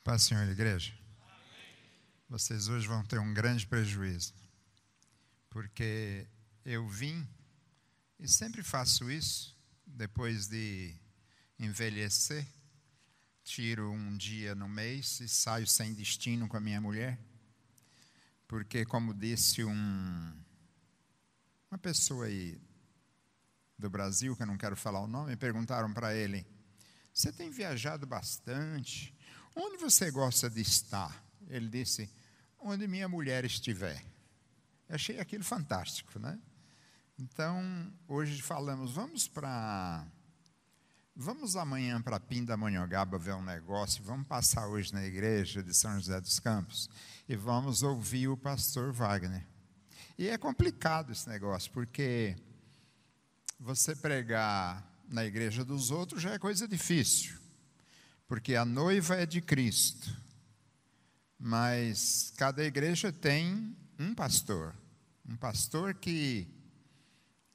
Paz, Senhor, igreja. Vocês hoje vão ter um grande prejuízo, porque eu vim, e sempre faço isso, depois de envelhecer, tiro um dia no mês e saio sem destino com a minha mulher, porque, como disse uma pessoa aí do Brasil, que eu não quero falar o nome, perguntaram para ele: você tem viajado bastante, onde você gosta de estar? Ele disse: onde minha mulher estiver. Eu achei aquilo fantástico, né? Então, hoje falamos, vamos amanhã para Pindamonhangaba ver um negócio, vamos passar hoje na igreja de São José dos Campos e vamos ouvir o pastor Wagner. E é complicado esse negócio, porque você pregar na igreja dos outros já é coisa difícil, porque a noiva é de Cristo, mas cada igreja tem um pastor que,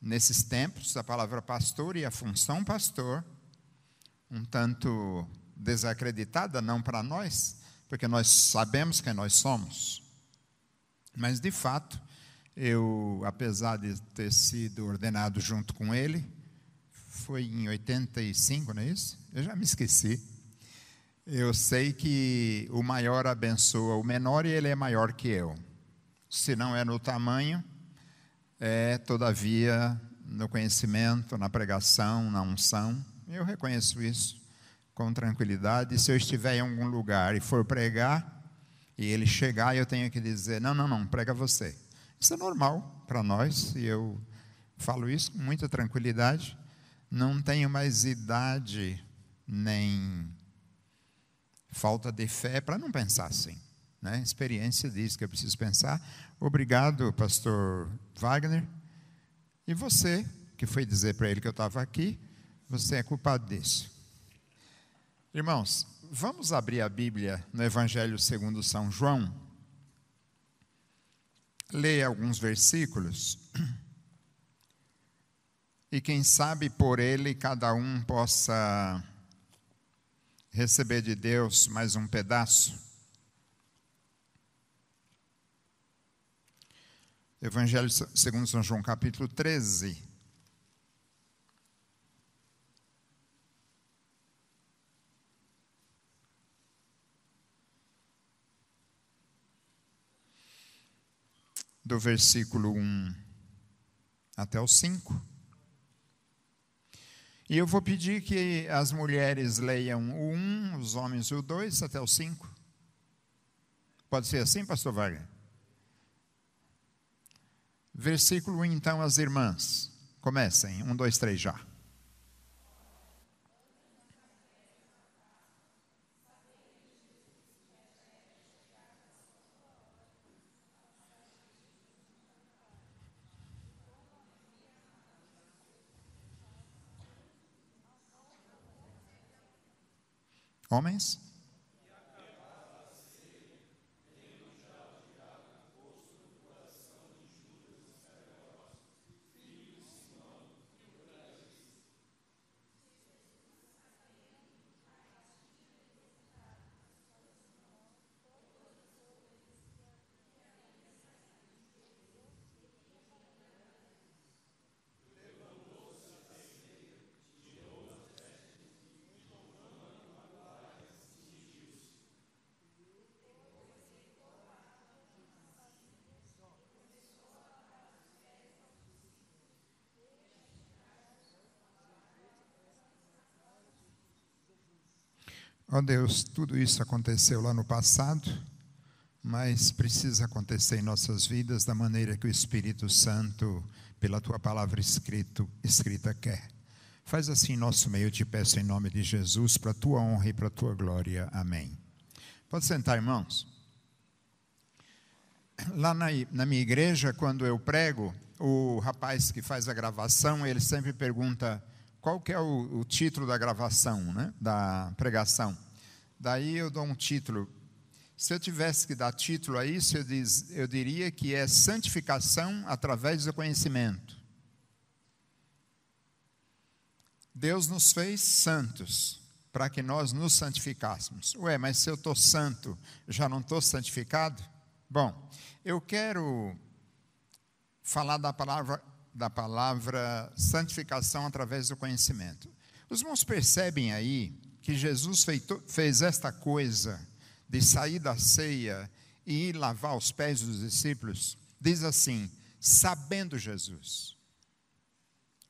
nesses tempos, a palavra pastor e a função pastor, um tanto desacreditada, não para nós, porque nós sabemos quem nós somos, mas de fato, eu, apesar de ter sido ordenado junto com ele, foi em 85, não é isso? Eu já me esqueci. Eu sei que o maior abençoa o menor e ele é maior que eu. Se não é no tamanho, é todavia no conhecimento, na pregação, na unção. Eu reconheço isso com tranquilidade. E se eu estiver em algum lugar e for pregar, e ele chegar, eu tenho que dizer: não, prega você. Isso é normal para nós, e eu falo isso com muita tranquilidade. Não tenho mais idade, nem falta de fé para não pensar assim, né? A experiência diz que eu preciso pensar. Obrigado, pastor Wagner. E você, que foi dizer para ele que eu estava aqui, você é culpado disso. Irmãos, vamos abrir a Bíblia no Evangelho segundo São João. Leia alguns versículos. E quem sabe por ele cada um possa receber de Deus mais um pedaço. Evangelho segundo São João, capítulo 13. Do versículo 1 até o 5. E eu vou pedir que as mulheres leiam o 1, os homens o 2, até o 5. Pode ser assim, pastor Wagner? Versículo 1, então, as irmãs. Comecem, 1, 2, 3 já. Homens? Ó Deus, tudo isso aconteceu lá no passado, mas precisa acontecer em nossas vidas da maneira que o Espírito Santo, pela Tua palavra escrita quer. Faz assim em nosso meio, eu te peço em nome de Jesus, para a Tua honra e para a Tua glória. Amém. Pode sentar, irmãos. Lá na minha igreja, quando eu prego, o rapaz que faz a gravação, ele sempre pergunta: qual que é o título da gravação, né? Da pregação? Daí eu dou um título: Se eu tivesse que dar título a isso, eu diria que é santificação através do conhecimento. Deus nos fez santos para que nós nos santificássemos. Ué, mas se eu estou santo, já não estou santificado? Bom, eu quero falar da palavra santificação através do conhecimento. Os irmãos percebem aí que Jesus fez esta coisa de sair da ceia e ir lavar os pés dos discípulos? Diz assim, sabendo Jesus.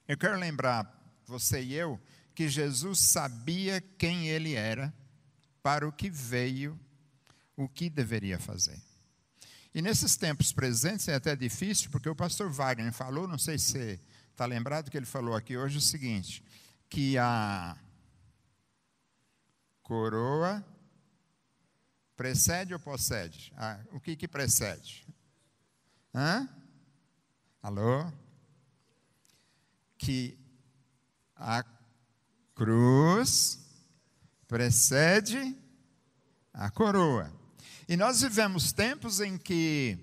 Eu quero lembrar você e eu que Jesus sabia quem ele era, para o que veio, o que deveria fazer. E nesses tempos presentes é até difícil, porque o pastor Wagner falou, não sei se você está lembrado que ele falou aqui hoje o seguinte, que a coroa precede ou procede? O que precede? Alô? Que a cruz precede a coroa. E nós vivemos tempos em que,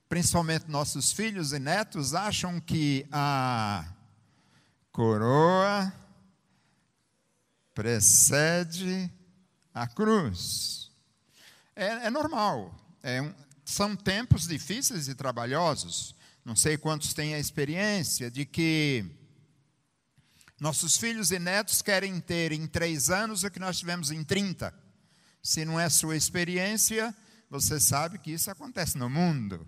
principalmente nossos filhos e netos, acham que a coroa precede a cruz. É normal. São tempos difíceis e trabalhosos. Não sei quantos têm a experiência de que nossos filhos e netos querem ter em 3 anos o que nós tivemos em 30. Se não é sua experiência, você sabe que isso acontece no mundo.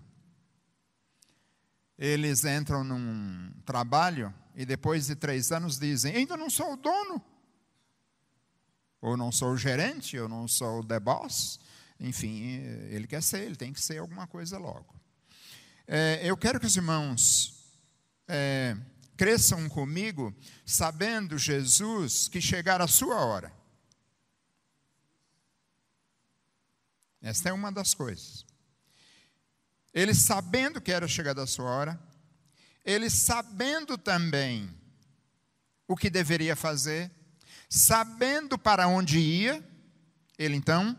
Eles entram num trabalho e depois de 3 anos dizem, ainda não sou o dono. Ou não sou o gerente, ou não sou o the boss. Enfim, ele tem que ser alguma coisa logo. Eu quero que os irmãos cresçam comigo, sabendo, Jesus, que chegar a sua hora. Esta é uma das coisas. Ele sabendo que era chegada a sua hora, ele sabendo também o que deveria fazer, sabendo para onde ia, ele então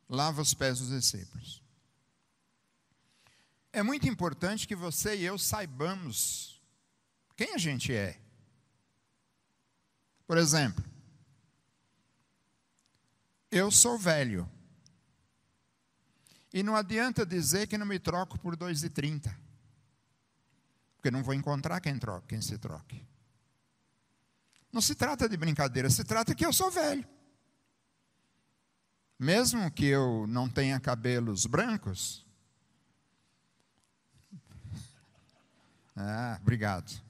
lava os pés dos discípulos. É muito importante que você e eu saibamos quem a gente é. Por exemplo, eu sou velho. E não adianta dizer que não me troco por 2,30. Porque não vou encontrar quem se troque. Não se trata de brincadeira, se trata que eu sou velho. Mesmo que eu não tenha cabelos brancos. Obrigado.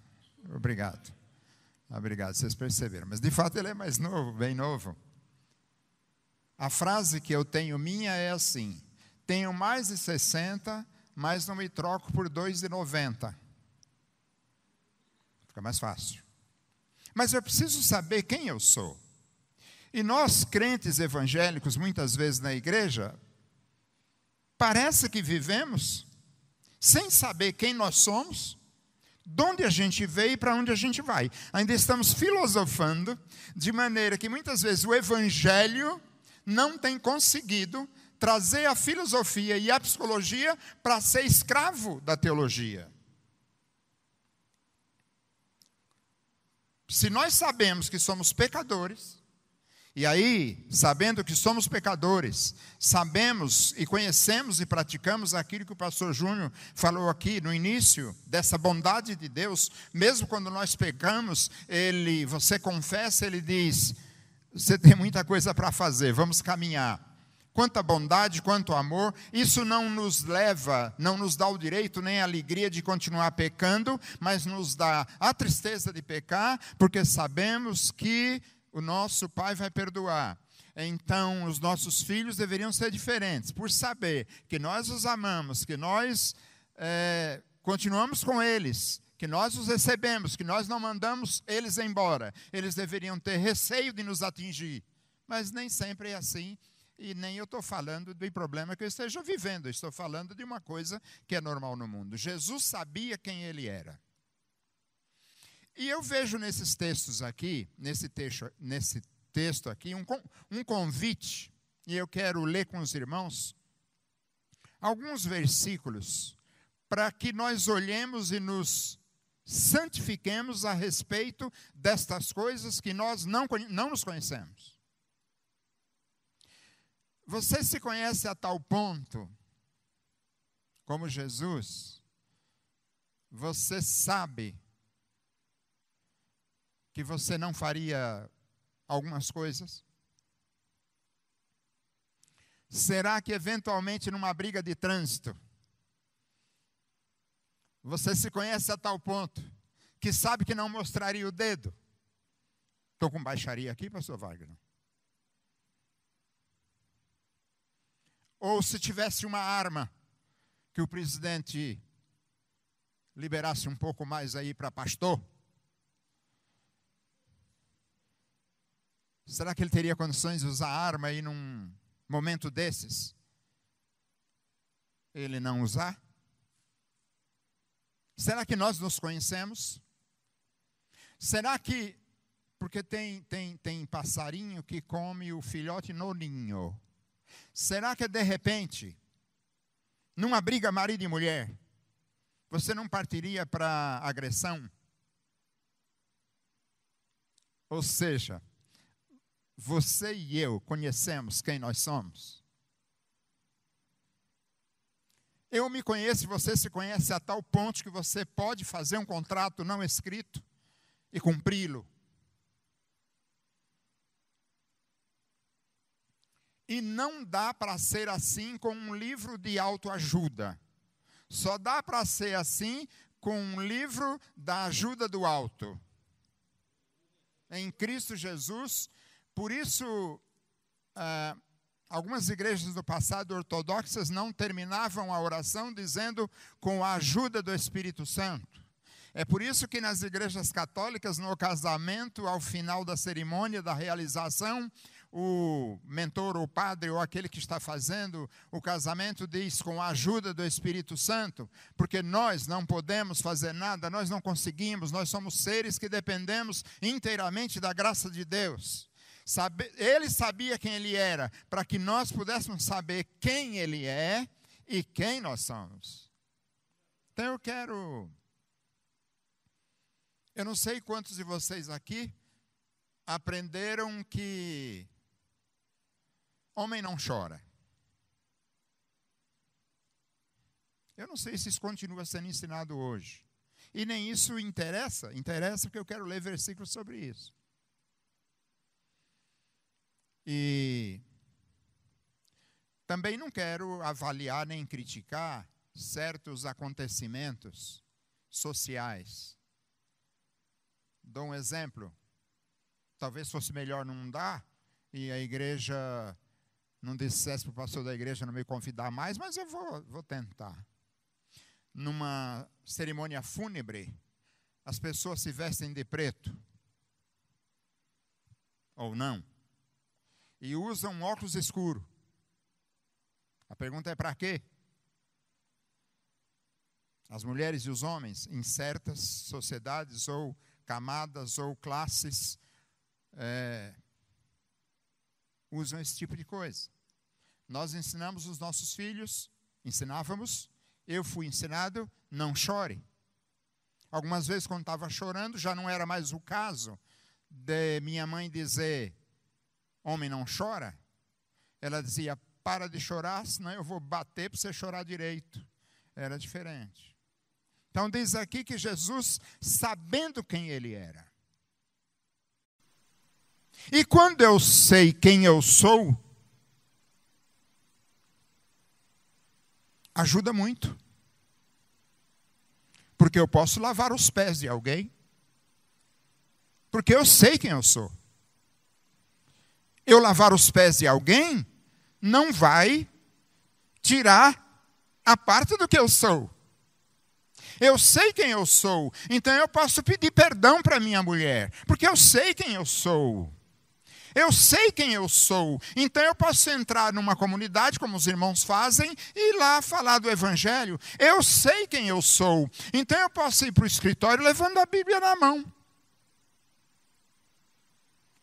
Obrigado, vocês perceberam. Mas de fato ele é mais novo, bem novo. A frase que eu tenho minha é assim: tenho mais de 60, mas não me troco por 2,90. Fica mais fácil. Mas eu preciso saber quem eu sou. E nós, crentes evangélicos, muitas vezes na igreja, parece que vivemos sem saber quem nós somos, de onde a gente veio e para onde a gente vai. Ainda estamos filosofando, de maneira que muitas vezes o evangelho não tem conseguido trazer a filosofia e a psicologia para ser escravo da teologia. Se nós sabemos que somos pecadores, e aí, sabendo que somos pecadores, sabemos e conhecemos e praticamos aquilo que o pastor Júnior falou aqui no início, dessa bondade de Deus, mesmo quando nós pecamos, você confessa, ele diz, você tem muita coisa para fazer, vamos caminhar. Quanta bondade, quanto amor, isso não nos leva, não nos dá o direito nem a alegria de continuar pecando, mas nos dá a tristeza de pecar, porque sabemos que o nosso Pai vai perdoar. Então, os nossos filhos deveriam ser diferentes, por saber que nós os amamos, que nós continuamos com eles, que nós os recebemos, que nós não mandamos eles embora. Eles deveriam ter receio de nos atingir, mas nem sempre é assim. E nem eu estou falando do problema que eu esteja vivendo, eu estou falando de uma coisa que é normal no mundo. Jesus sabia quem ele era. E eu vejo nesses textos aqui, nesse texto aqui, um convite e eu quero ler com os irmãos alguns versículos para que nós olhemos e nos santifiquemos a respeito destas coisas que nós não nos conhecemos. Você se conhece a tal ponto, como Jesus, você sabe que você não faria algumas coisas? Será que eventualmente numa briga de trânsito, você se conhece a tal ponto que sabe que não mostraria o dedo? Estou com baixaria aqui, pastor Wagner? Ou se tivesse uma arma, que o presidente liberasse um pouco mais aí para pastor, será que ele teria condições de usar arma aí num momento desses? Ele não usar? Será que nós nos conhecemos? Será que, porque tem passarinho que come o filhote no ninho. Será que de repente, numa briga marido e mulher, você não partiria para agressão? Ou seja, você e eu conhecemos quem nós somos? Eu me conheço, você se conhece a tal ponto que você pode fazer um contrato não escrito e cumpri-lo. E não dá para ser assim com um livro de autoajuda. Só dá para ser assim com um livro da ajuda do alto. Em Cristo Jesus. Por isso, algumas igrejas do passado ortodoxas não terminavam a oração dizendo com a ajuda do Espírito Santo. É por isso que nas igrejas católicas, no casamento, ao final da cerimônia da realização, o mentor, o padre, ou aquele que está fazendo o casamento diz com a ajuda do Espírito Santo, porque nós não podemos fazer nada, nós não conseguimos, nós somos seres que dependemos inteiramente da graça de Deus. Ele sabia quem ele era, para que nós pudéssemos saber quem ele é e quem nós somos. Então eu não sei quantos de vocês aqui aprenderam que homem não chora. Eu não sei se isso continua sendo ensinado hoje. E nem isso interessa porque eu quero ler versículos sobre isso. E também não quero avaliar nem criticar certos acontecimentos sociais. Dou um exemplo. Talvez fosse melhor não dar e a igreja não dissesse para o pastor da igreja não me convidar mais, mas eu vou tentar. Numa cerimônia fúnebre, as pessoas se vestem de preto. Ou não. E usam um óculos escuro. A pergunta é para quê? As mulheres e os homens, em certas sociedades ou camadas ou classes, usam esse tipo de coisa. Nós ensinamos os nossos filhos, ensinávamos, eu fui ensinado, não chore. Algumas vezes quando estava chorando, já não era mais o caso de minha mãe dizer, homem não chora. Ela dizia, para de chorar, senão eu vou bater para você chorar direito. Era diferente. Então diz aqui que Jesus, sabendo quem ele era. E quando eu sei quem eu sou, ajuda muito. Porque eu posso lavar os pés de alguém. Porque eu sei quem eu sou. Eu lavar os pés de alguém não vai tirar a parte do que eu sou. Eu sei quem eu sou, então eu posso pedir perdão para minha mulher, porque eu sei quem eu sou. Eu sei quem eu sou, então eu posso entrar numa comunidade, como os irmãos fazem, e ir lá falar do Evangelho. Eu sei quem eu sou, então eu posso ir para o escritório levando a Bíblia na mão.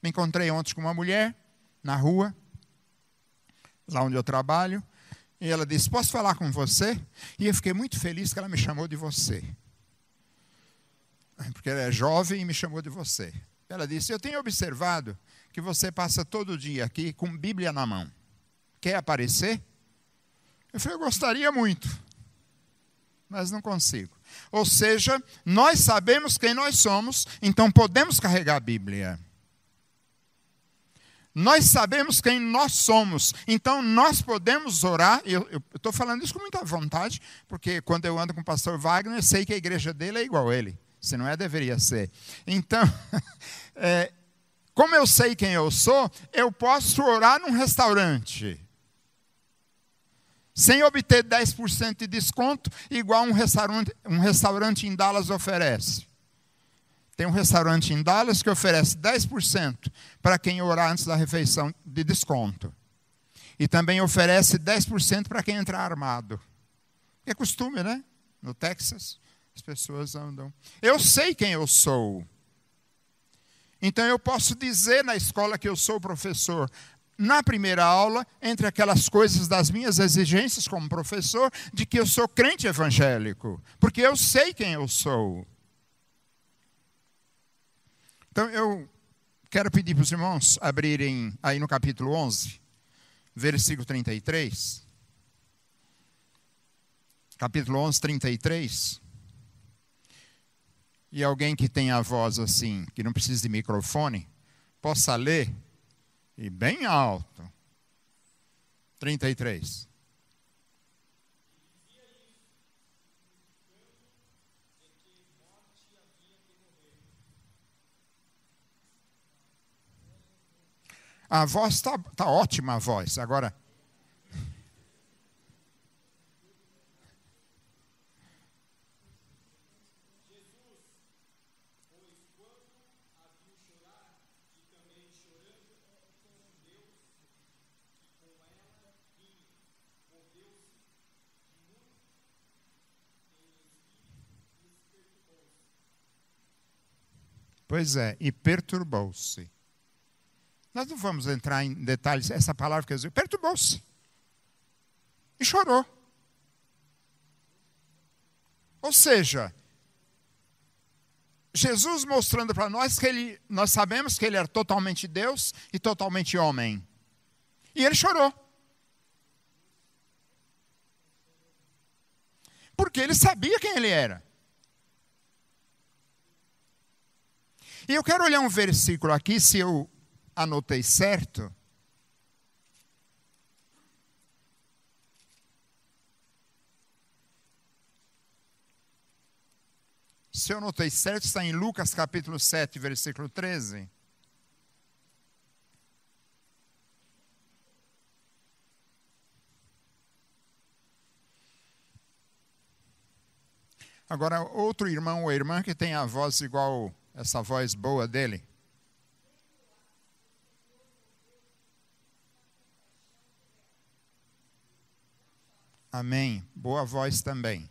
Me encontrei ontem com uma mulher, na rua, lá onde eu trabalho, e ela disse, posso falar com você? E eu fiquei muito feliz que ela me chamou de você. Porque ela é jovem e me chamou de você. Ela disse, eu tenho observado que você passa todo dia aqui com Bíblia na mão. Quer aparecer? Eu falei, eu gostaria muito, mas não consigo. Ou seja, nós sabemos quem nós somos, então podemos carregar a Bíblia. Nós sabemos quem nós somos, então nós podemos orar. Eu estou falando isso com muita vontade, porque quando eu ando com o pastor Wagner, eu sei que a igreja dele é igual a ele. Se não é, deveria ser. Então, como eu sei quem eu sou, eu posso orar num restaurante, sem obter 10% de desconto, igual um restaurante em Dallas oferece. Tem um restaurante em Dallas que oferece 10% para quem orar antes da refeição de desconto. E também oferece 10% para quem entrar armado. É costume, né? No Texas, as pessoas andam. Eu sei quem eu sou. Então eu posso dizer na escola que eu sou professor. Na primeira aula, entre aquelas coisas das minhas exigências como professor, de que eu sou crente evangélico. Porque eu sei quem eu sou. Então, eu quero pedir para os irmãos abrirem aí no capítulo 11, versículo 33. Capítulo 11, 33. E alguém que tem a voz assim, que não precisa de microfone, possa ler, e bem alto. 33. A voz está ótima, a voz. Agora, pois é, e perturbou-se. Nós não vamos entrar em detalhes, essa palavra quer dizer, perturbou-se. E chorou. Ou seja, Jesus mostrando para nós que nós sabemos que ele era totalmente Deus e totalmente homem. E ele chorou. Porque ele sabia quem ele era. E eu quero olhar um versículo aqui, se eu anotei certo. Se eu anotei certo, está em Lucas capítulo 7, versículo 13. Agora, outro irmão ou irmã que tem a voz igual essa voz boa dele. Amém. Boa voz também.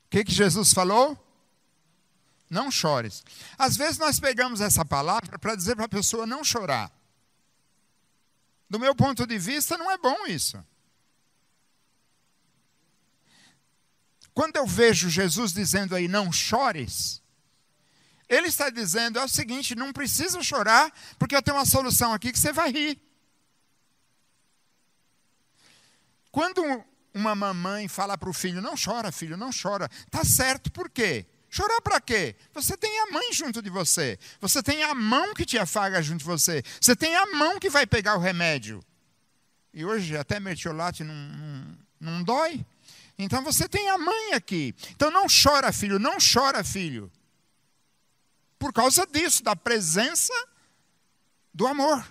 O que Jesus falou? Não chores. Às vezes nós pegamos essa palavra para dizer para a pessoa não chorar. Do meu ponto de vista, não é bom isso. Quando eu vejo Jesus dizendo aí, não chores, ele está dizendo, é o seguinte, não precisa chorar, porque eu tenho uma solução aqui que você vai rir. Quando uma mamãe fala para o filho, não chora, filho, não chora, está certo, por quê? Chorar para quê? Você tem a mãe junto de você, você tem a mão que te afaga junto de você, você tem a mão que vai pegar o remédio. E hoje até mertiolate não dói. Então você tem a mãe aqui. Então não chora, filho, não chora, filho. Por causa disso, da presença do amor.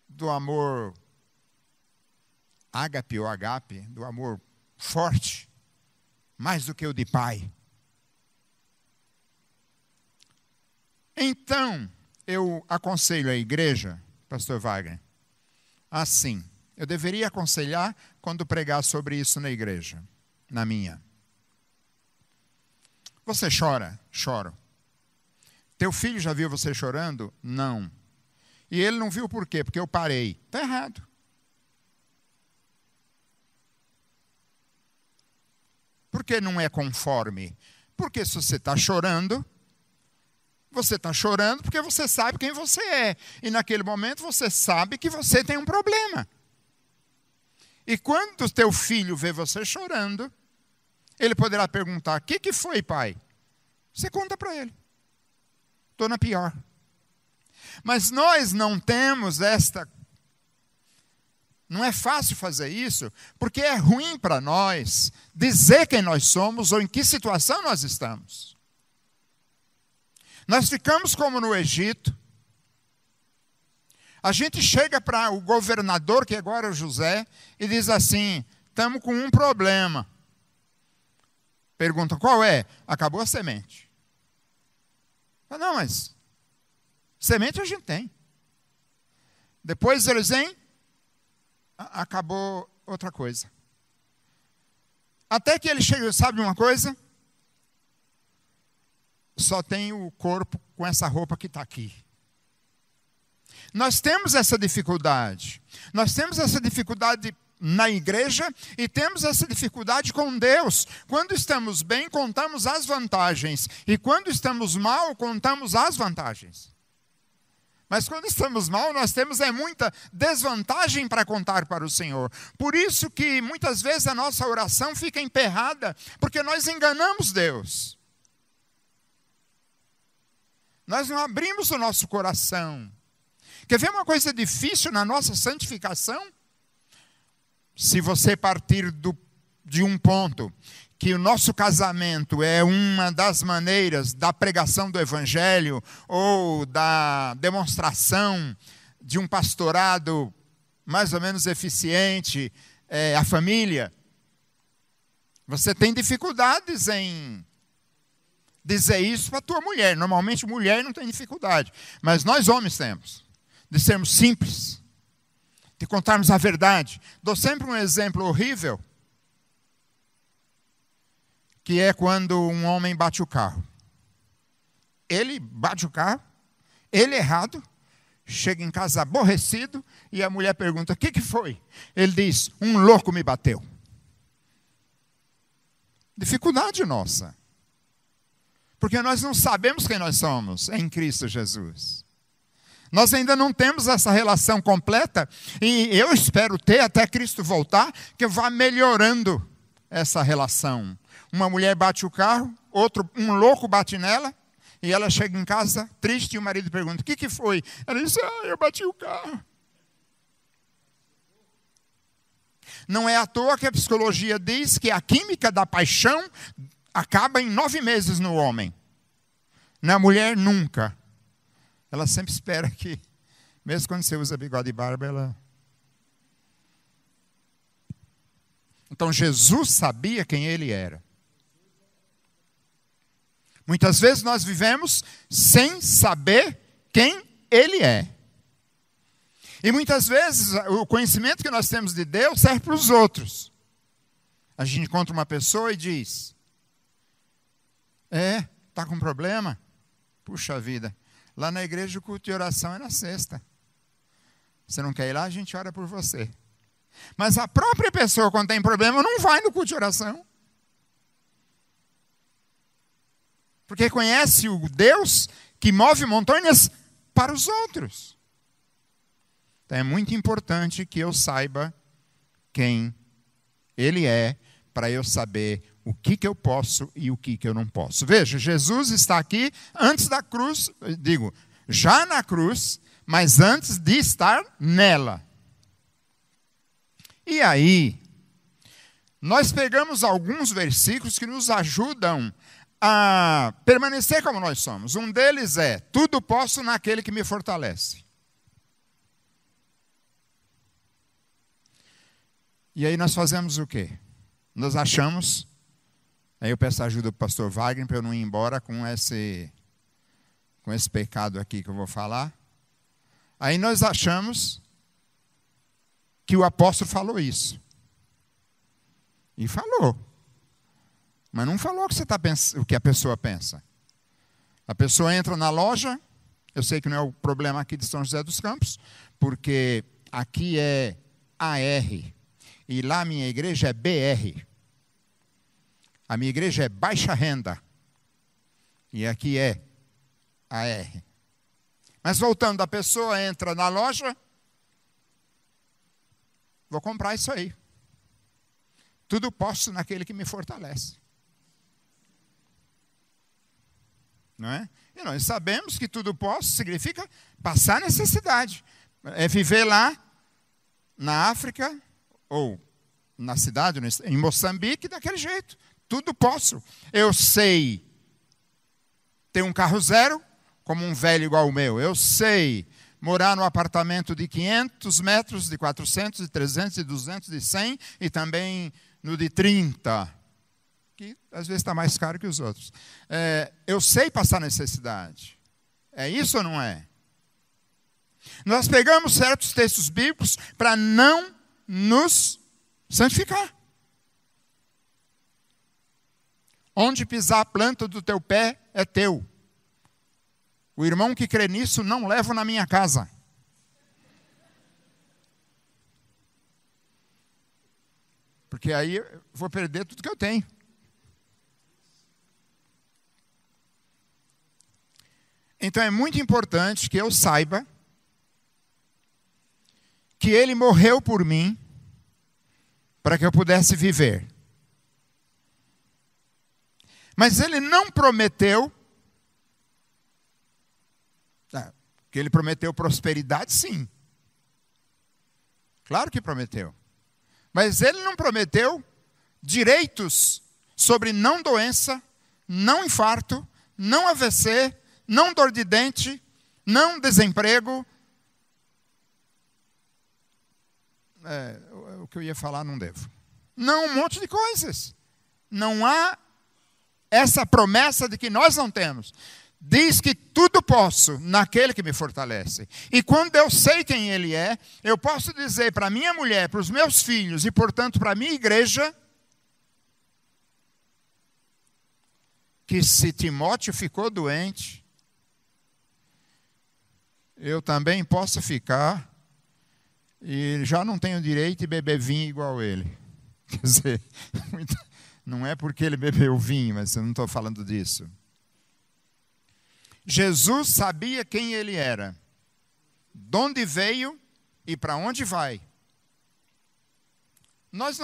Do amor ágape ou agape, do amor forte, mais do que o de pai. Então, eu aconselho a igreja, pastor Wagner, assim, eu deveria aconselhar quando pregar sobre isso na igreja, na minha. Você chora? Choro. Teu filho já viu você chorando? Não. E ele não viu por quê? Porque eu parei. Está errado. Por que não é conforme? Porque se você está chorando porque você sabe quem você é. E naquele momento você sabe que você tem um problema. E quando o teu filho vê você chorando, ele poderá perguntar: o que foi, pai? Você conta para ele. Estou na pior. Mas nós não temos esta... Não é fácil fazer isso, porque é ruim para nós dizer quem nós somos ou em que situação nós estamos. Nós ficamos como no Egito. A gente chega para o governador, que agora é o José, e diz assim: estamos com um problema. Pergunta: qual é? Acabou a semente. Não, mas semente a gente tem. Depois eles vêm, acabou outra coisa. Até que ele chega, sabe uma coisa? Só tem o corpo com essa roupa que está aqui. Nós temos essa dificuldade. Nós temos essa dificuldade na igreja e temos essa dificuldade com Deus. Quando estamos bem, contamos as vantagens. E quando estamos mal, contamos as vantagens. Mas quando estamos mal, nós temos muita desvantagem para contar para o Senhor. Por isso que muitas vezes a nossa oração fica emperrada, porque nós enganamos Deus. Nós não abrimos o nosso coração. Quer ver uma coisa difícil na nossa santificação? Se você partir de um ponto que o nosso casamento é uma das maneiras da pregação do Evangelho ou da demonstração de um pastorado mais ou menos eficiente, a família, você tem dificuldades em dizer isso para a tua mulher. Normalmente mulher não tem dificuldade, mas nós homens temos. De sermos simples, de contarmos a verdade. Dou sempre um exemplo horrível, que é quando um homem bate o carro. Ele bate o carro, ele errado, chega em casa aborrecido, e a mulher pergunta: o que foi? Ele diz: um louco me bateu. Dificuldade nossa. Porque nós não sabemos quem nós somos em Cristo Jesus. Nós ainda não temos essa relação completa, e eu espero ter até Cristo voltar, que vá melhorando essa relação. Uma mulher bate o carro, um louco bate nela, e ela chega em casa triste, e o marido pergunta: o que foi? Ela diz: eu bati o carro. Não é à toa que a psicologia diz que a química da paixão acaba em 9 meses no homem. Na mulher, nunca. Ela sempre espera que, mesmo quando você usa bigode e barba, ela... Então, Jesus sabia quem ele era. Muitas vezes nós vivemos sem saber quem ele é. E muitas vezes o conhecimento que nós temos de Deus serve para os outros. A gente encontra uma pessoa e diz: está com problema? Puxa vida. Lá na igreja o culto de oração é na sexta. Você não quer ir lá? A gente ora por você. Mas a própria pessoa, quando tem problema, não vai no culto de oração. Porque conhece o Deus que move montanhas para os outros. Então é muito importante que eu saiba quem ele é, para eu saber o que eu posso e o que eu não posso. Veja, Jesus está aqui antes da cruz, já na cruz, mas antes de estar nela. E aí, nós pegamos alguns versículos que nos ajudam a permanecer como nós somos. Um deles é: tudo posso naquele que me fortalece. E aí nós fazemos o quê? Nós achamos... Aí eu peço ajuda para o pastor Wagner para eu não ir embora com esse pecado aqui que eu vou falar. Aí nós achamos que o apóstolo falou isso. E falou. Mas não falou o que a pessoa pensa. A pessoa entra na loja, Eu sei que não é o problema aqui de São José dos Campos, porque aqui é AR, e lá a minha igreja é BR. A minha igreja é baixa renda, e aqui é AR. Mas voltando, a pessoa entra na loja, vou comprar isso aí. Tudo posso naquele que me fortalece. Não é? E nós sabemos que tudo posso significa passar necessidade. É viver lá, na África, ou na cidade, em Moçambique, daquele jeito. Tudo posso. Eu sei ter um carro zero, como um velho igual o meu. Eu sei morar num apartamento de 500 metros, de 400, de 300, de 200, de 100, e também no de 30, que às vezes está mais caro que os outros. Eu sei passar necessidade. É isso ou não é? Nós pegamos certos textos bíblicos para não nos santificar. Onde pisar a planta do teu pé é teu. O irmão que crê nisso não levo na minha casa. Porque aí eu vou perder tudo que eu tenho. Então é muito importante que eu saiba que Ele morreu por mim para que eu pudesse viver. Mas Ele não prometeu, que Ele prometeu prosperidade, sim. Claro que prometeu. Mas Ele não prometeu direitos sobre não doença, não infarto, não AVC, não dor de dente, não desemprego. O que eu ia falar não devo. Não, um monte de coisas. Não há essa promessa de que nós não temos. Diz que tudo posso naquele que me fortalece. E quando eu sei quem Ele é, eu posso dizer para minha mulher, para os meus filhos e, portanto, para a minha igreja, que se Timóteo ficou doente, eu também posso ficar e já não tenho direito de beber vinho igual ele. Quer dizer, não é porque ele bebeu vinho, mas eu não estou falando disso. Jesus sabia quem Ele era, de onde veio e para onde vai. Nós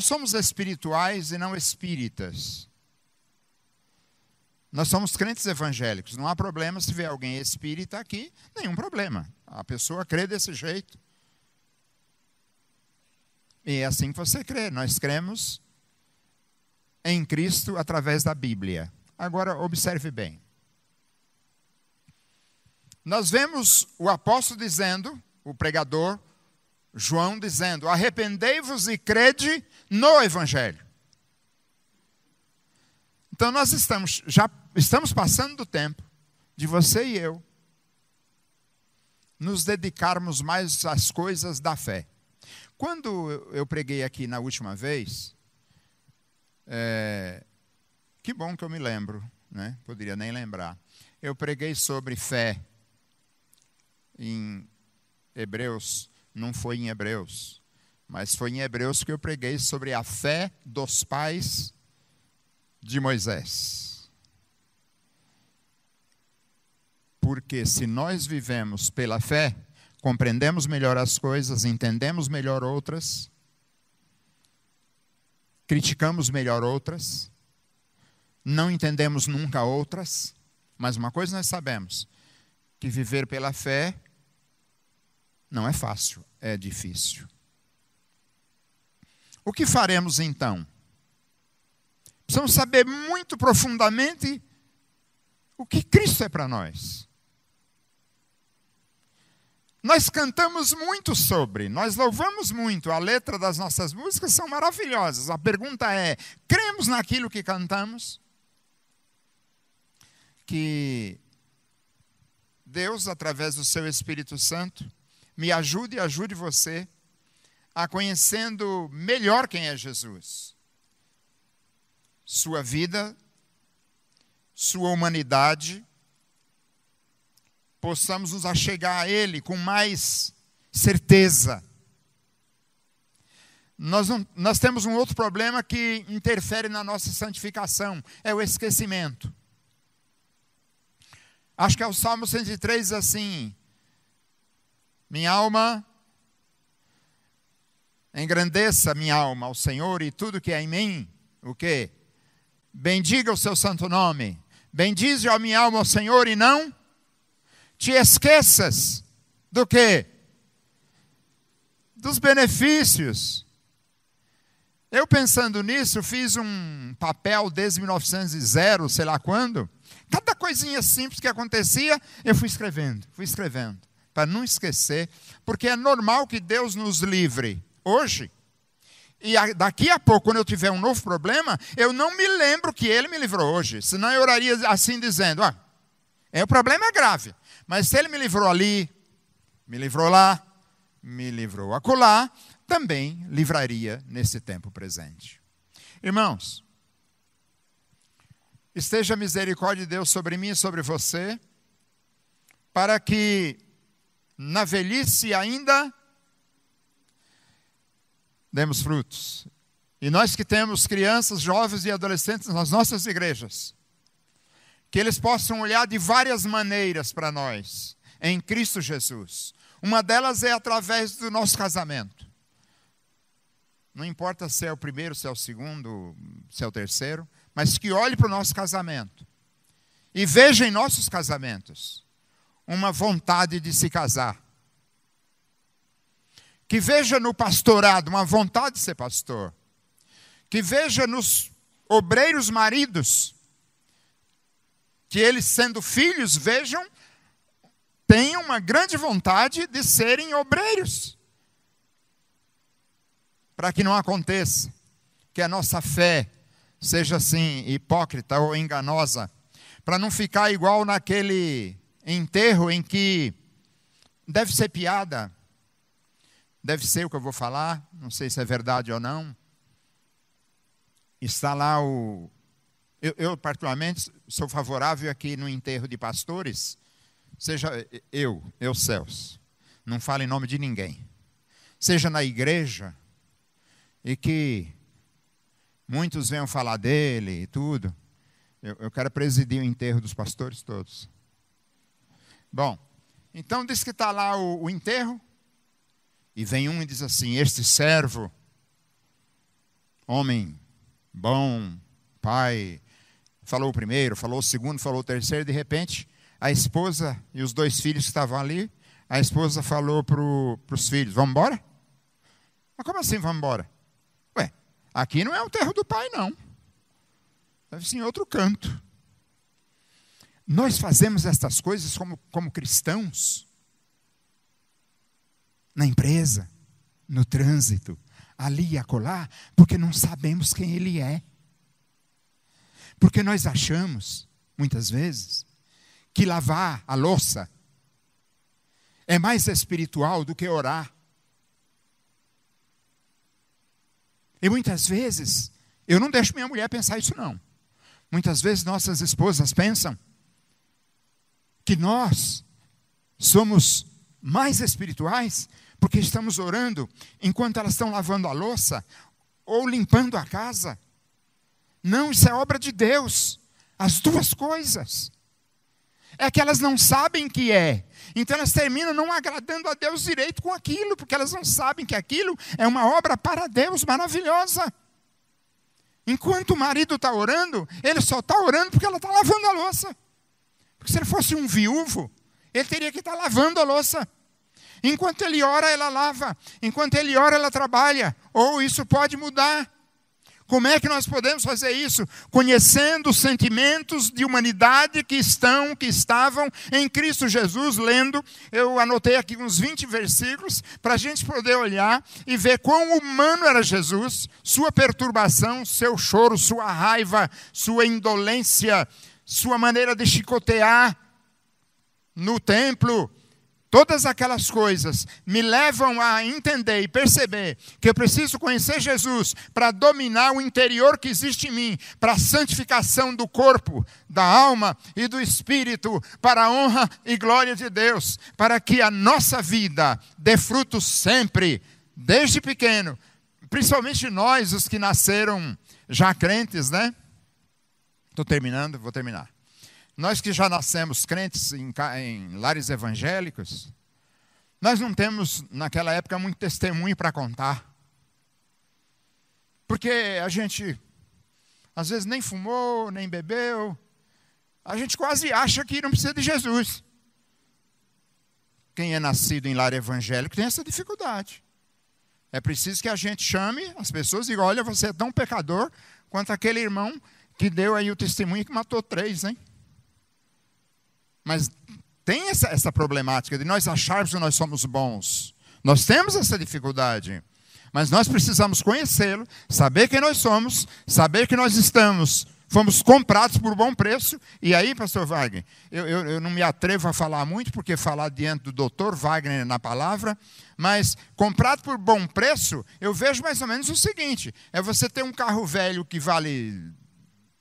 somos espirituais e não espíritas. Nós somos crentes evangélicos. Não há problema se vier alguém espírita aqui, nenhum problema. A pessoa crê desse jeito. E é assim que você crê. Nós cremos em Cristo através da Bíblia. Agora, observe bem. Nós vemos o apóstolo dizendo, o pregador, João dizendo, arrependei-vos e crede no Evangelho. Então nós já estamos passando do tempo de você e eu nos dedicarmos mais às coisas da fé. Quando eu preguei aqui na última vez, que bom que eu me lembro, né? Poderia nem lembrar. Eu preguei sobre fé em Hebreus, não foi em Hebreus, mas foi em Hebreus que eu preguei sobre a fé dos pais de Moisés. Porque se nós vivemos pela fé, compreendemos melhor as coisas, entendemos melhor outras, criticamos melhor outras, não entendemos nunca outras, mas uma coisa nós sabemos, que viver pela fé não é fácil, é difícil. O que faremos então? Precisamos saber muito profundamente o que Cristo é para nós. Nós cantamos muito sobre, nós louvamos muito, a letra das nossas músicas são maravilhosas. A pergunta é, cremos naquilo que cantamos? Que Deus, através do seu Espírito Santo, me ajude e ajude você a conhecendo melhor quem é Jesus. Sua vida, sua humanidade possamos nos achegar a Ele com mais certeza. Nós temos um outro problema que interfere na nossa santificação, é o esquecimento. Acho que é o Salmo 103 diz assim: minha alma, engrandeça minha alma ao Senhor e tudo que é em mim, o quê? Bendiga o seu santo nome. Bendize a minha alma ao Senhor e não te esqueças do quê? Dos benefícios. Eu pensando nisso, fiz um papel desde 1900, sei lá quando. Cada coisinha simples que acontecia, eu fui escrevendo, para não esquecer, porque é normal que Deus nos livre hoje. E daqui a pouco, quando eu tiver um novo problema, eu não me lembro que Ele me livrou hoje. Senão eu oraria assim dizendo, o problema é grave, mas se Ele me livrou ali, me livrou lá, me livrou acolá, também livraria nesse tempo presente. Irmãos, esteja a misericórdia de Deus sobre mim e sobre você, para que na velhice ainda demos frutos. E nós que temos crianças, jovens e adolescentes nas nossas igrejas, que eles possam olhar de várias maneiras para nós, em Cristo Jesus. Uma delas é através do nosso casamento. Não importa se é o primeiro, se é o segundo, se é o terceiro, mas que olhe para o nosso casamento e veja em nossos casamentos uma vontade de se casar. Que veja no pastorado uma vontade de ser pastor. Que veja nos obreiros maridos, que eles sendo filhos, tenham uma grande vontade de serem obreiros. Para que não aconteça que a nossa fé seja assim, hipócrita ou enganosa, para não ficar igual naquele enterro em que deve ser piada, deve ser o que eu vou falar, não sei se é verdade ou não. Está lá eu particularmente sou favorável aqui no enterro de pastores, seja eu Celso, não falo em nome de ninguém, seja na igreja, e que muitos venham falar dele e tudo. Eu quero presidir o enterro dos pastores todos. Bom, então diz que está lá o enterro, e vem um e diz assim, este servo, homem bom, pai, falou o primeiro, falou o segundo, falou o terceiro, de repente, a esposa e os 2 filhos que estavam ali, a esposa falou para os filhos, vamos embora? Mas como assim vamos embora? Aqui não é o enterro do pai, não. Deve ser em outro canto. Nós fazemos estas coisas como cristãos. Na empresa, no trânsito, ali e acolá, porque não sabemos quem Ele é. Porque nós achamos, muitas vezes, que lavar a louça é mais espiritual do que orar. E muitas vezes, eu não deixo minha mulher pensar isso não. Muitas vezes nossas esposas pensam que nós somos mais espirituais porque estamos orando enquanto elas estão lavando a louça ou limpando a casa. Não, isso é obra de Deus. As duas coisas. É que elas não sabem que é. Então elas terminam não agradando a Deus direito com aquilo, porque elas não sabem que aquilo é uma obra para Deus maravilhosa. Enquanto o marido está orando, ele só está orando porque ela está lavando a louça. Porque se ele fosse um viúvo, ele teria que estar lavando a louça. Enquanto ele ora, ela lava. Enquanto ele ora, ela trabalha. Ou isso pode mudar. Como é que nós podemos fazer isso? Conhecendo os sentimentos de humanidade que estavam em Cristo Jesus, lendo. Eu anotei aqui uns 20 versículos, para a gente poder olhar e ver quão humano era Jesus, sua perturbação, seu choro, sua raiva, sua indolência, sua maneira de chicotear no templo, Todas aquelas coisas me levam a entender e perceber que eu preciso conhecer Jesus para dominar o interior que existe em mim, para a santificação do corpo, da alma e do espírito, para a honra e glória de Deus, para que a nossa vida dê frutos sempre, desde pequeno, principalmente nós, os que nasceram já crentes, né? Estou terminando, vou terminar. Nós que já nascemos crentes em lares evangélicos, nós não temos, naquela época, muito testemunho para contar. Porque a gente, às vezes, nem fumou, nem bebeu. A gente quase acha que não precisa de Jesus. Quem é nascido em lar evangélico tem essa dificuldade. É preciso que a gente chame as pessoas e diga, olha, você é tão pecador quanto aquele irmão que deu aí o testemunho que matou 3, hein? Mas tem essa problemática de nós acharmos que nós somos bons. Nós temos essa dificuldade. Mas nós precisamos conhecê-lo, saber quem nós somos, saber que nós fomos comprados por bom preço. E aí, pastor Wagner, eu não me atrevo a falar muito, porque falar diante do doutor Wagner na palavra, mas comprado por bom preço, eu vejo mais ou menos o seguinte, é você ter um carro velho que vale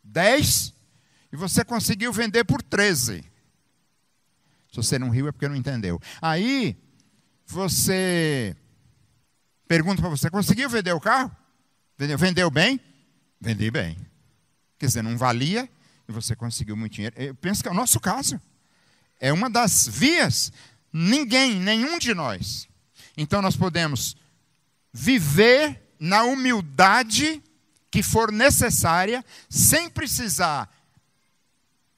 10 e você conseguiu vender por 13. Se você não riu é porque não entendeu. Aí, você pergunta para você, conseguiu vender o carro? Vendeu bem? Vendi bem. Quer dizer, não valia e você conseguiu muito dinheiro. Eu penso que é o nosso caso. É uma das vias. Nenhum de nós. Então nós podemos viver na humildade que for necessária, sem precisar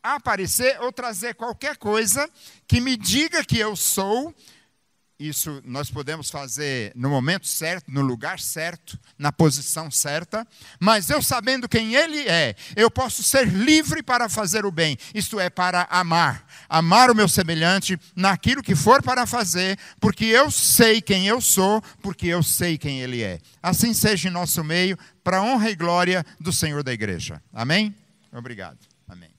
aparecer ou trazer qualquer coisa que me diga que eu sou. Isso nós podemos fazer no momento certo, no lugar certo, na posição certa, mas eu sabendo quem Ele é, eu posso ser livre para fazer o bem, isto é, para amar o meu semelhante naquilo que for para fazer, porque eu sei quem eu sou, porque eu sei quem Ele é. Assim seja em nosso meio, para a honra e glória do Senhor da igreja. Amém? Obrigado. Amém.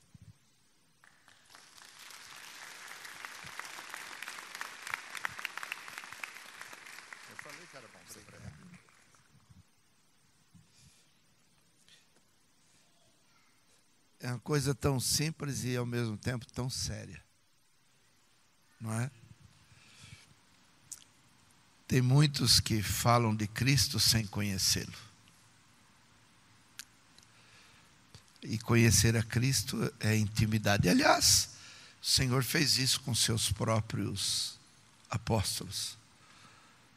É uma coisa tão simples e, ao mesmo tempo, tão séria. Não é? Tem muitos que falam de Cristo sem conhecê-lo. E conhecer a Cristo é intimidade. Aliás, o Senhor fez isso com seus próprios apóstolos.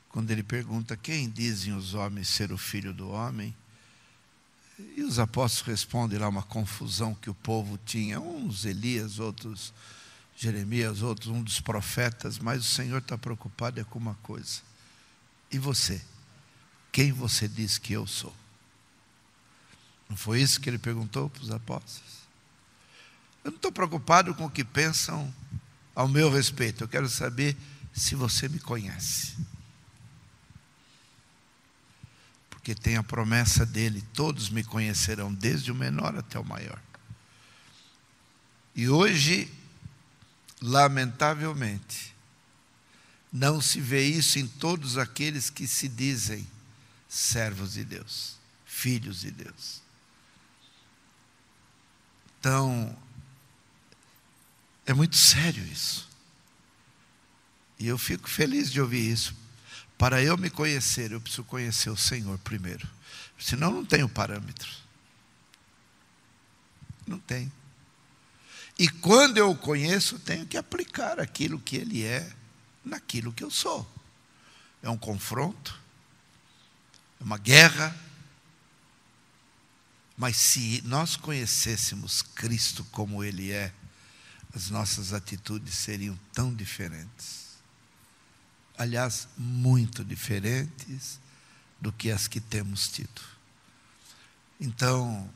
Quando Ele pergunta, quem dizem os homens ser o Filho do Homem? E os apóstolos respondem lá uma confusão que o povo tinha. Uns Elias, outros Jeremias, outros um dos profetas. Mas o Senhor está preocupado com uma coisa. E você? Quem você diz que eu sou? Não foi isso que Ele perguntou para os apóstolos? Eu não estou preocupado com o que pensam ao meu respeito. Eu quero saber se você me conhece. Porque tem a promessa dele, todos me conhecerão, desde o menor até o maior. E hoje, lamentavelmente, não se vê isso em todos aqueles que se dizem servos de Deus, filhos de Deus. Então, é muito sério isso. E eu fico feliz de ouvir isso. Para eu me conhecer, eu preciso conhecer o Senhor primeiro. Senão não tenho parâmetro. Não tenho. E quando eu o conheço, tenho que aplicar aquilo que Ele é naquilo que eu sou. É um confronto, é uma guerra. Mas se nós conhecêssemos Cristo como Ele é, as nossas atitudes seriam tão diferentes. Aliás, muito diferentes do que as que temos tido. Então,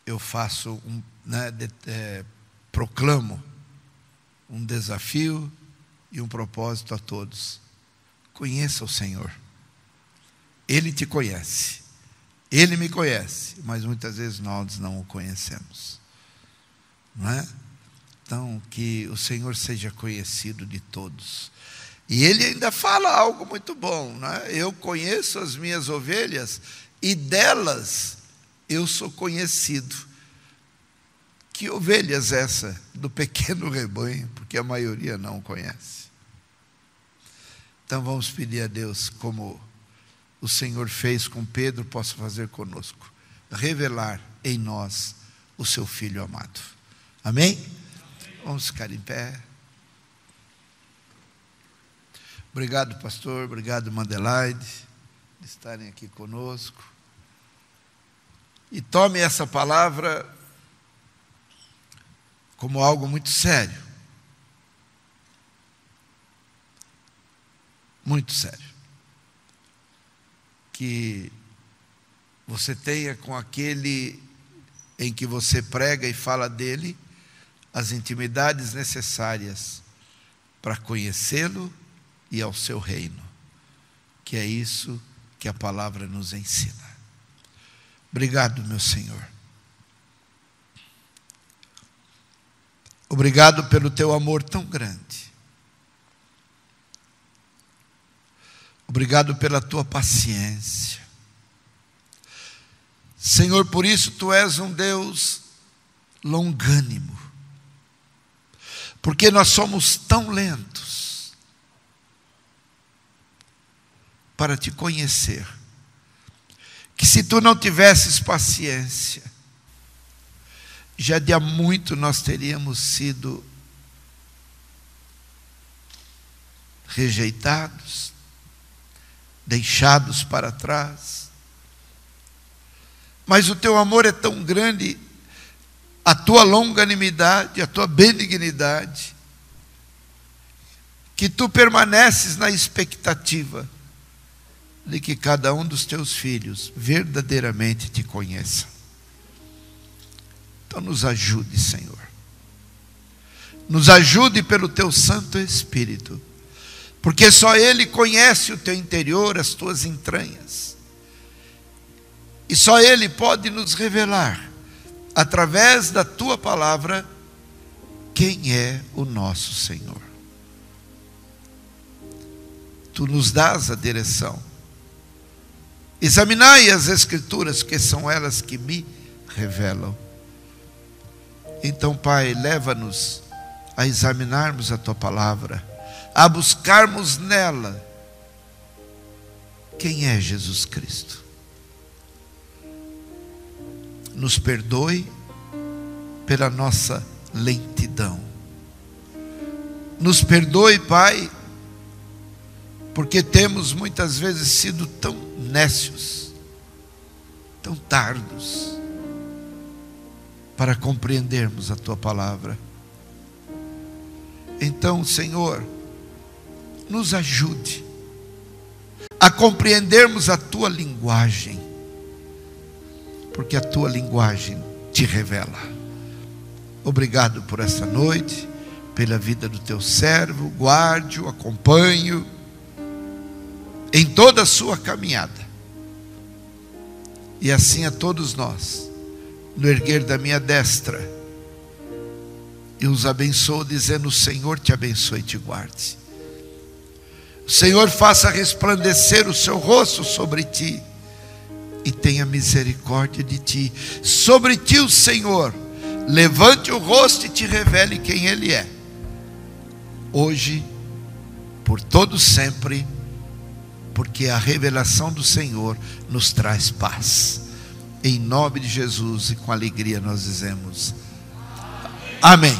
eu faço proclamo um desafio e um propósito a todos. Conheça o Senhor. Ele te conhece. Ele me conhece, mas muitas vezes nós não o conhecemos. Não é? questão que o Senhor seja conhecido de todos. E ele ainda fala algo muito bom, né? Eu conheço as minhas ovelhas e delas eu sou conhecido. Que ovelhas essa do pequeno rebanho? Porque a maioria não conhece. Então vamos pedir a Deus, como o Senhor fez com Pedro, possa fazer conosco. Revelar em nós o seu Filho amado. Amém? Vamos ficar em pé. Obrigado, pastor. Obrigado, Madelaide, de estarem aqui conosco. E tome essa palavra como algo muito sério. Muito sério. Que você tenha com aquele em que você prega e fala dele as intimidades necessárias para conhecê-lo e ao seu reino, que é isso que a palavra nos ensina. Obrigado, meu Senhor. Obrigado pelo teu amor tão grande. Obrigado pela tua paciência. Senhor, por isso tu és um Deus longânimo. Porque nós somos tão lentos para te conhecer, que se tu não tivesses paciência, já de há muito nós teríamos sido rejeitados, deixados para trás. Mas o teu amor é tão grande, a tua longanimidade, a tua benignidade, que tu permaneces na expectativa de que cada um dos teus filhos verdadeiramente te conheça. Então nos ajude, Senhor. Nos ajude pelo teu Santo Espírito, porque só Ele conhece o teu interior, as tuas entranhas. E só Ele pode nos revelar, através da tua palavra, quem é o nosso Senhor. Tu nos dás a direção. Examinai as Escrituras, que são elas que me revelam. Então, Pai, leva-nos a examinarmos a tua palavra, a buscarmos nela quem é Jesus Cristo. Nos perdoe pela nossa lentidão. Nos perdoe, Pai, porque temos muitas vezes sido tão nécios, tão tardos, para compreendermos a tua palavra. Então, Senhor, nos ajude a compreendermos a tua linguagem, porque a tua linguagem te revela. Obrigado por essa noite, pela vida do teu servo. Guarde-o, acompanhe-o em toda a sua caminhada. E assim a todos nós, no erguer da minha destra, eu os abençoo, dizendo: o Senhor te abençoe e te guarde. O Senhor faça resplandecer o seu rosto sobre ti e tenha misericórdia de ti. Sobre ti o Senhor levante o rosto e te revele quem Ele é, hoje, por todo sempre, porque a revelação do Senhor nos traz paz. Em nome de Jesus e com alegria nós dizemos amém.